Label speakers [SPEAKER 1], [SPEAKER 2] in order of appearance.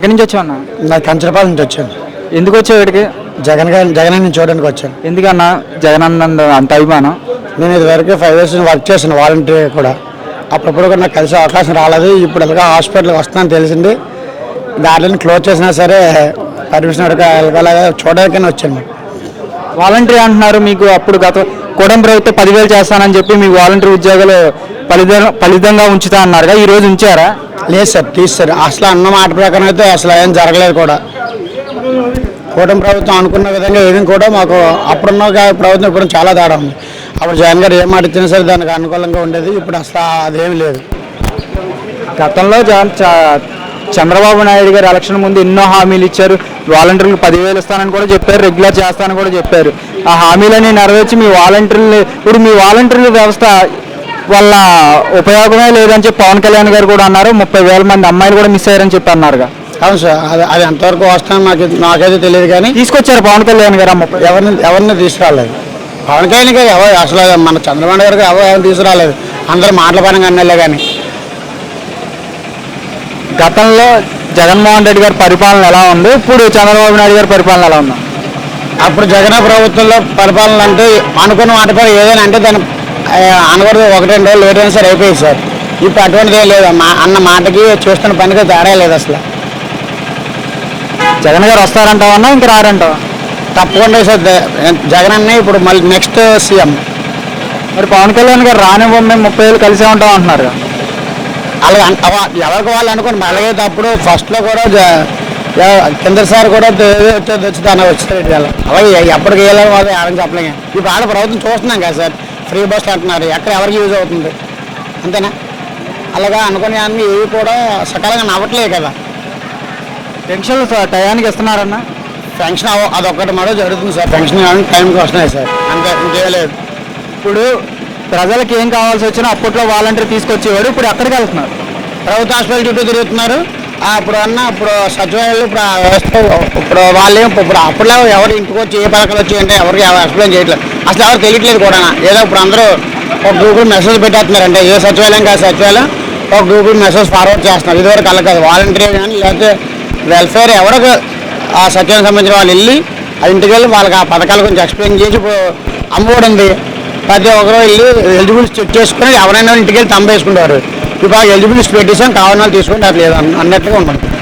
[SPEAKER 1] ఎక్కడి నుంచి వచ్చావు అన్న?
[SPEAKER 2] నా కంచరపాల నుంచి వచ్చాను.
[SPEAKER 1] ఎందుకు వచ్చావు ఇక్కడికి?
[SPEAKER 2] జగన్ నుంచి చూడడానికి వచ్చాను.
[SPEAKER 1] ఎందుకన్నా జగన్ అన్న అంత అభిమానం?
[SPEAKER 2] నేను ఇదివరకు 5 years వర్క్ చేశాను వాలంటీర్ కూడా. అప్పుడప్పుడు కూడా నాకు కలిసే అవకాశం రాలేదు. ఇప్పుడు ఎలాగో హాస్పిటల్కి వస్తున్నాను తెలిసింది. దారిని క్లోజ్ చేసినా సరే పర్మిషన్ అడగలాగా చూడడానికైనా వచ్చాను.
[SPEAKER 1] వాలంటీర్ అంటున్నారు, మీకు అప్పుడు గత కూటమి ప్రభుత్వం 10,000 చేస్తానని చెప్పి మీకు వాలంటీర్ ఉద్యోగాలు ఫలితంగా ఉంచుతా అన్నారుగా, ఈ రోజు ఉంచారా?
[SPEAKER 2] లేదు సార్, తీస్తారు. అసలు అన్న మాట ప్రకారం అయితే అసలు ఏం జరగలేదు కూడా. కూటమి ప్రభుత్వం అనుకున్న విధంగా ఏది కూడా మాకు అప్పుడున్న ప్రభుత్వం ఇప్పుడు చాలా తేడా ఉంది. అప్పుడు జగన్ గారు ఏం మాట ఇచ్చినా సరే దానికి అనుకూలంగా ఉండేది. ఇప్పుడు అసలు అదేమి లేదు.
[SPEAKER 1] గతంలో చంద్రబాబు నాయుడు గారు ఎలక్షన్ ముందు ఎన్నో హామీలు ఇచ్చారు. వాలంటీర్లకు 10,000 ఇస్తానని కూడా చెప్పారు, రెగ్యులర్ చేస్తానని కూడా చెప్పారు. ఆ హామీలని నెరవేర్చి మీ వాలంటీర్లు ఇప్పుడు మీ వాలంటీర్ల వ్యవస్థ వల్ల ఉపయోగమే లేదని చెప్పి పవన్ కళ్యాణ్ గారు కూడా అన్నారు. 30,000 మంది అమ్మాయిలు కూడా మిస్ అయ్యారని చెప్పి అన్నారుగా.
[SPEAKER 2] అవును సార్, అది ఎంతవరకు వస్తానని నాకైతే తెలియదు. కానీ
[SPEAKER 1] తీసుకొచ్చారు పవన్ కళ్యాణ్ గారు.
[SPEAKER 2] ఎవరిని తీసుకురాలేదు పవన్ కళ్యాణ్ గారు. అసలు మన చంద్రబాబు గారికి ఎవరు తీసుకురాలేదు. అందరూ మాటల పరంగా అన్నలే. కానీ
[SPEAKER 1] గతంలో జగన్మోహన్ రెడ్డి గారి పరిపాలన ఎలా ఉంది, ఇప్పుడు చంద్రబాబు నాయుడు గారి పరిపాలన ఎలా ఉంది?
[SPEAKER 2] అప్పుడు జగన్ ప్రభుత్వంలో పరిపాలన అంటే అనుకున్న మాట ఏదైనా అంటే దాన్ని అనకూడదు, 1-2 రోజులు లేట్ అయినా సరే అయిపోయింది సార్. ఇప్పుడు అటువంటిదే లేదు. అన్న మాటకి చూస్తున్న పనికి తేడా లేదు అసలు.
[SPEAKER 1] జగన్ గారు వస్తారంటావన్నా ఇంకా రారంటావా?
[SPEAKER 2] తప్పకుండా సార్, జగన్ అన్న ఇప్పుడు మళ్ళీ నెక్స్ట్ సీఎం.
[SPEAKER 1] మరి పవన్ కళ్యాణ్ గారు రానివ్వం, మేము 30,000 కలిసే ఉంటాం అంటున్నారు.
[SPEAKER 2] అలాగే ఎవరికి వాళ్ళు అనుకోండి. అలాగే అప్పుడు ఫస్ట్లో కూడా కేంద్ర సార్ కూడా వచ్చేది. అలాగే ఎప్పటికి వేయాలని వాళ్ళు ఎవరైనా చెప్పలేము. ఇప్పుడు ఆడ ప్రభుత్వం చూస్తున్నాం కదా సార్, ఫ్రీ బస్సులు అంటున్నారు. ఎక్కడ ఎవరికి యూజ్ అవుతుంది అంతేనా? అలాగా అనుకునే అన్నీ ఏవి కూడా సకాలంగా నవ్వట్లేదు కదా.
[SPEAKER 1] పెన్షన్లు టయానికి ఇస్తున్నారన్న?
[SPEAKER 2] పెన్షన్ అదొక్కటి మరో జరుగుతుంది సార్. పెన్షన్ టైంకి వస్తున్నాయి సార్, అంతే, ఇంకేం లేదు.
[SPEAKER 1] ఇప్పుడు ప్రజలకు ఏం కావాల్సి వచ్చినా అప్పట్లో వాలంటీర్ తీసుకొచ్చేవాడు, ఇప్పుడు ఎక్కడికి వెళ్తున్నారు?
[SPEAKER 2] ప్రభుత్వ హాస్పిటల్ చుట్టూ తిరుగుతున్నారు. ఇప్పుడు సచివాలయాలు ఇప్పుడు వాళ్ళేం ఇప్పుడు అప్పట్లో ఎవరు ఇంటికి వచ్చి ఏ పథకాలు వచ్చి అంటే ఎవరికి ఎక్స్ప్లెయిన్ చేయట్లేదు. అసలు ఎవరు తెలియట్లేదు కూడా. ఏదో ఇప్పుడు అందరూ ఒక గూగుల్ మెసేజ్ పెట్టేస్తున్నారంటే ఏ సచివాలయం కాదు సచివాలయం ఒక గూగుల్ మెసేజ్ ఫార్వర్డ్ చేస్తున్నారు. ఇదివరకు అలా కాదు. వాలంటీర్ కానీ లేకపోతే వెల్ఫేర్ ఎవరికి ఆ సచివాలయం సంబంధించిన వాళ్ళు వెళ్ళి ఆ ఇంటికి వెళ్ళి వాళ్ళకి ఆ పథకాల గురించి ఎక్స్ప్లెయిన్ చేసి ఇప్పుడు అమ్మఒడి ఉంది, ప్రతి ఒక్కరు వెళ్ళి ఎలిజిబిలిటీ చెక్ చేసుకుని ఎవరైనా ఇంటికి వెళ్ళి వేసుకుంటారు. ఇప్పుడు ఎలిజిబిలిటీ పెట్టేసాం, కావాలని తీసుకుంటే అట్లా లేదు అన్నట్టుగా ఉంటుంది.